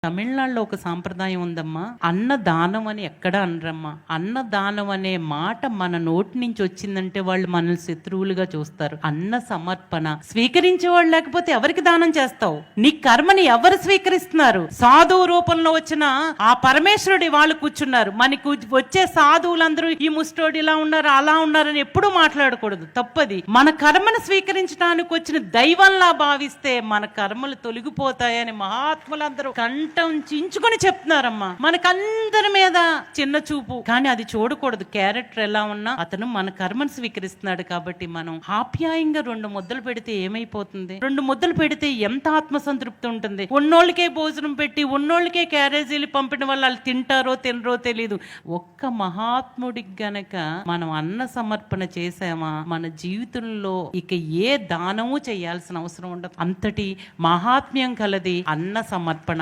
తమిళనాడులో ఒక సాంప్రదాయం ఉందమ్మా, అన్నదానం అని ఎక్కడ అనరమ్మా. అన్నదానం అనే మాట మన నోటి నుంచి వచ్చిందంటే వాళ్ళు మనల్ని శత్రువులుగా చూస్తారు. అన్న సమర్పణ స్వీకరించే వాళ్ళు లేకపోతే ఎవరికి దానం చేస్తావు? నీ కర్మని ఎవరు స్వీకరిస్తున్నారు? సాధువు రూపంలో వచ్చిన ఆ పరమేశ్వరుడి వాళ్ళు కూర్చున్నారు. మనకు వచ్చే సాధువులందరూ ఈ ముస్టోడి ఇలా ఉన్నారు అలా ఉన్నారని ఎప్పుడూ మాట్లాడకూడదు, తప్పది. మన కర్మను స్వీకరించడానికి వచ్చిన దైవంలా భావిస్తే మన కర్మలు తొలగిపోతాయని మహాత్ములందరూ కంఠం చించుకొని చెప్తున్నారమ్మా. మనకందరి మీద చిన్న చూపు, కానీ అది చూడకూడదు. క్యారెక్టర్ ఎలా ఉన్నా అతను మన కర్మను స్వీకరిస్తున్నాడు కాబట్టి మనం ఆప్యాయంగా 2 ముద్దలు పెడితే ఏమైపోతుంది? 2 ముద్దలు పెడితే ఎంత ఆత్మసంతృప్తి ఉంటుంది. ఉన్నోళ్ళకే భోజనం పెట్టి ఉన్నోళ్ళకే క్యారేజీలు పంపిన వాళ్ళు తింటారో తినరో తెలీదు. ఒక్క మహాత్ముడికి గనక మనం అన్న సమర్పణ చేసామా, మన జీవితంలో ఇక ఏ దానము చేయాల్సిన అవసరం ఉండదు. అంతటి మహాత్మ్యం కలది అన్న సమర్పణ.